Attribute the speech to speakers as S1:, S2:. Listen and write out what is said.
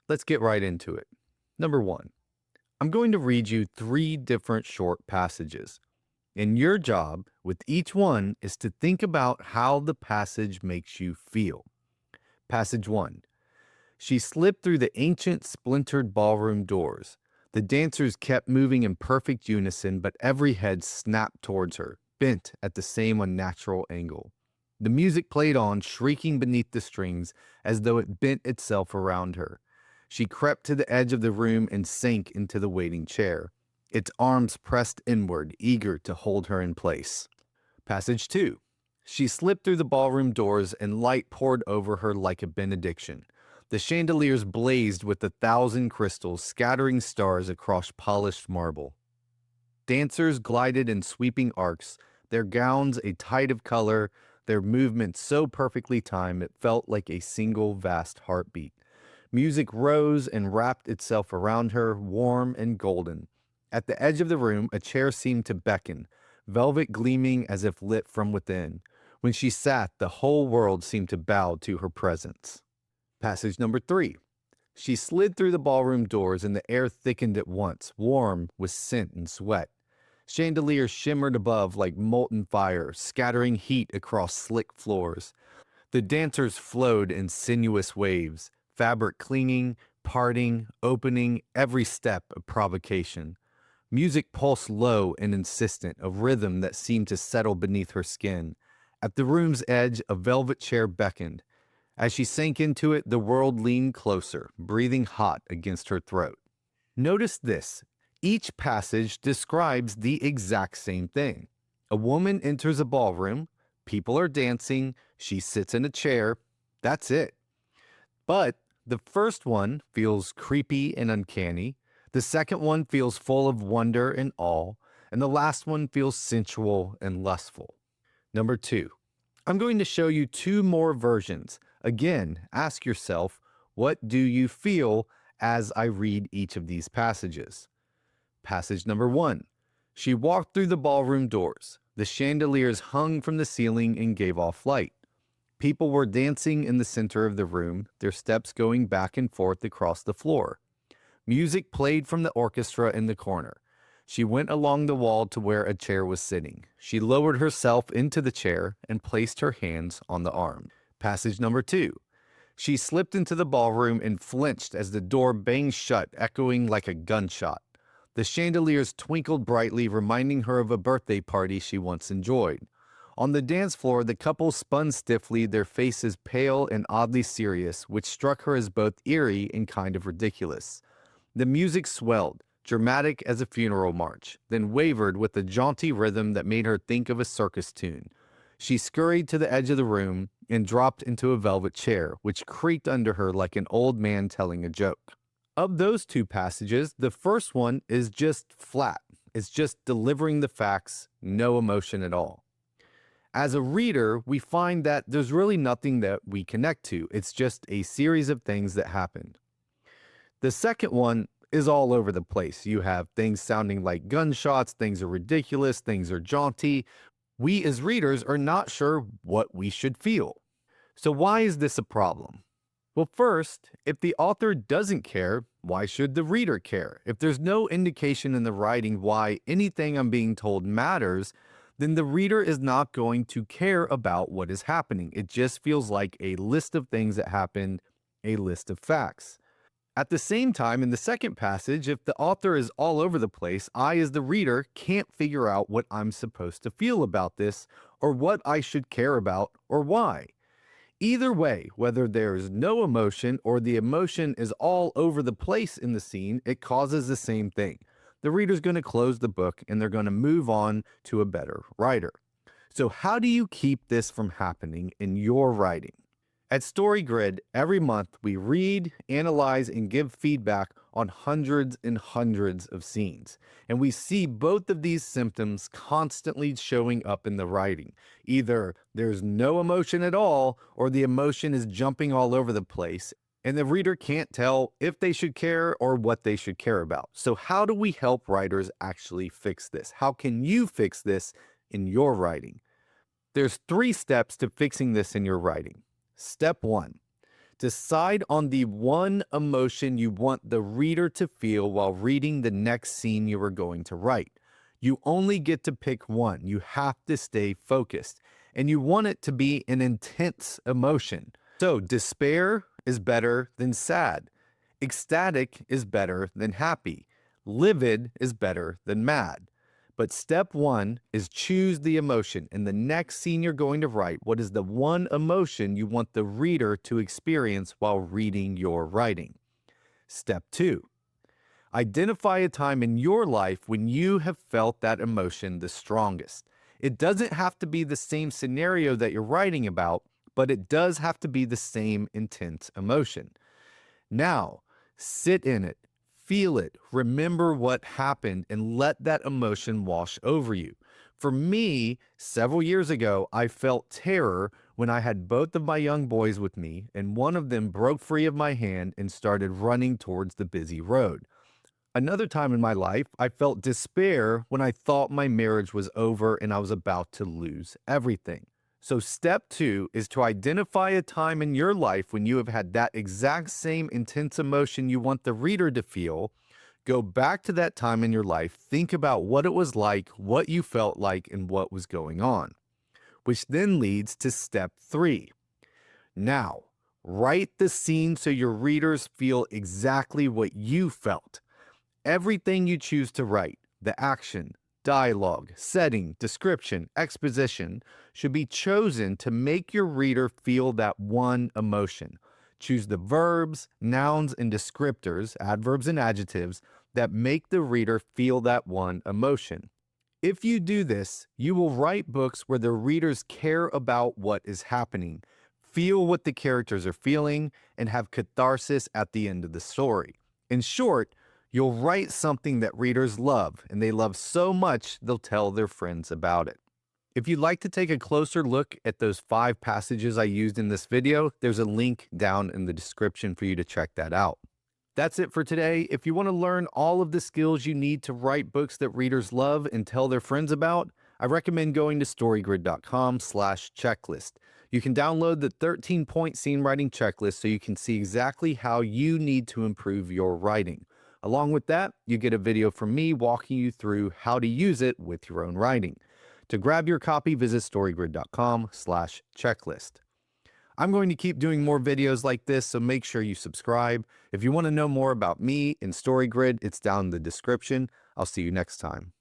S1: Let's get right into it. Number one, I'm going to read you three different short passages. And your job with each one is to think about how the passage makes you feel. Passage one. She slipped through the ancient splintered ballroom doors. The dancers kept moving in perfect unison, but every head snapped towards her, bent at the same unnatural angle. The music played on, shrieking beneath the strings as though it bent itself around her. She crept to the edge of the room and sank into the waiting chair, its arms pressed inward, eager to hold her in place. Passage 2. She slipped through the ballroom doors and light poured over her like a benediction. The chandeliers blazed with 1,000 crystals, scattering stars across polished marble. Dancers glided in sweeping arcs, their gowns a tide of color, their movements so perfectly timed it felt like a single vast heartbeat. Music rose and wrapped itself around her, warm and golden. At the edge of the room, a chair seemed to beckon, velvet gleaming as if lit from within. When she sat, the whole world seemed to bow to her presence. Passage number 3. She slid through the ballroom doors and the air thickened at once, warm with scent and sweat. Chandeliers shimmered above like molten fire, scattering heat across slick floors. The dancers flowed in sinuous waves, fabric clinging, parting, opening, every step a provocation. Music pulsed low and insistent, a rhythm that seemed to settle beneath her skin. At the room's edge, a velvet chair beckoned. As she sank into it, the world leaned closer, breathing hot against her throat. Notice this. Each passage describes the exact same thing. A woman enters a ballroom, people are dancing, she sits in a chair. That's it. But the first one feels creepy and uncanny. The second one feels full of wonder and awe. And the last one feels sensual and lustful. Number 2. I'm going to show you two more versions. Again, ask yourself, what do you feel as I read each of these passages? Passage number 1. She walked through the ballroom doors. The chandeliers hung from the ceiling and gave off light. People were dancing in the center of the room, their steps going back and forth across the floor. Music played from the orchestra in the corner. She went along the wall to where a chair was sitting. She lowered herself into the chair and placed her hands on the arm. Passage number 2. She slipped into the ballroom and flinched as the door banged shut, echoing like a gunshot. The chandeliers twinkled brightly, reminding her of a birthday party she once enjoyed. On the dance floor, the couple spun stiffly, their faces pale and oddly serious, which struck her as both eerie and kind of ridiculous. The music swelled, dramatic as a funeral march, then wavered with a jaunty rhythm that made her think of a circus tune. She scurried to the edge of the room and dropped into a velvet chair, which creaked under her like an old man telling a joke. Of those two passages, the first one is just flat. It's just delivering the facts, no emotion at all. As a reader, we find that there's really nothing that we connect to. It's just a series of things that happened. The second one is all over the place. You have things sounding like gunshots, things are ridiculous, things are jaunty. We as readers are not sure what we should feel. So why is this a problem? Well, first, if the author doesn't care, why should the reader care? If there's no indication in the writing why anything I'm being told matters, then the reader is not going to care about what is happening. It just feels like a list of things that happened, a list of facts. At the same time, in the second passage, if the author is all over the place, I, as the reader, can't figure out what I'm supposed to feel about this, or what I should care about, or why. Either way, whether there's no emotion or the emotion is all over the place in the scene, it causes the same thing. The reader's going to close the book and they're going to move on to a better writer. So how do you keep this from happening in your writing? At StoryGrid, every month we read, analyze, and give feedback on hundreds and hundreds of scenes. And we see both of these symptoms constantly showing up in the writing. Either there's no emotion at all, or the emotion is jumping all over the place, and the reader can't tell if they should care or what they should care about. So how do we help writers actually fix this? How can you fix this in your writing? There's 3 steps to fixing this in your writing. Step 1, Decide on the one emotion you want the reader to feel while reading the next scene you are going to write. You only get to pick one. You have to stay focused, and you want it to be an intense emotion. So, despair is better than sad. Ecstatic is better than happy. Livid is better than mad. But step one is choose the emotion. In the next scene you're going to write, what is the one emotion you want the reader to experience while reading your writing? Step two, identify a time in your life when you have felt that emotion the strongest. It doesn't have to be the same scenario that you're writing about, but it does have to be the same intense emotion. Now, sit in it, feel it, remember what happened, and let that emotion wash over you. For me, several years ago, I felt terror when I had both of my young boys with me, and one of them broke free of my hand and started running towards the busy road. Another time in my life, I felt despair when I thought my marriage was over and I was about to lose everything. So, step two is to identify a time in your life when you have had that exact same intense emotion you want the reader to feel. Go back to that time in your life, think about what it was like, what you felt like, and what was going on, which then leads to step three. Now, write the scene so your readers feel exactly what you felt. Everything you choose to write, the action, dialogue, setting, description, exposition, should be chosen to make your reader feel that one emotion. Choose the verbs, nouns, and descriptors, adverbs and adjectives, that make the reader feel that one emotion. If you do this, you will write books where the readers care about what is happening, feel what the characters are feeling, and have catharsis at the end of the story. In short, you'll write something that readers love, and they love so much they'll tell their friends about it. If you'd like to take a closer look at those 5 passages I used in this video, there's a link down in the description for you to check that out. That's it for today. If you want to learn all of the skills you need to write books that readers love and tell their friends about, I recommend going to storygrid.com/checklist. You can download the 13-point scene writing checklist so you can see exactly how you need to improve your writing. Along with that, you get a video from me walking you through how to use it with your own writing. To grab your copy, visit storygrid.com/checklist. I'm going to keep doing more videos like this, so make sure you subscribe. If you want to know more about me and StoryGrid, it's down in the description. I'll see you next time.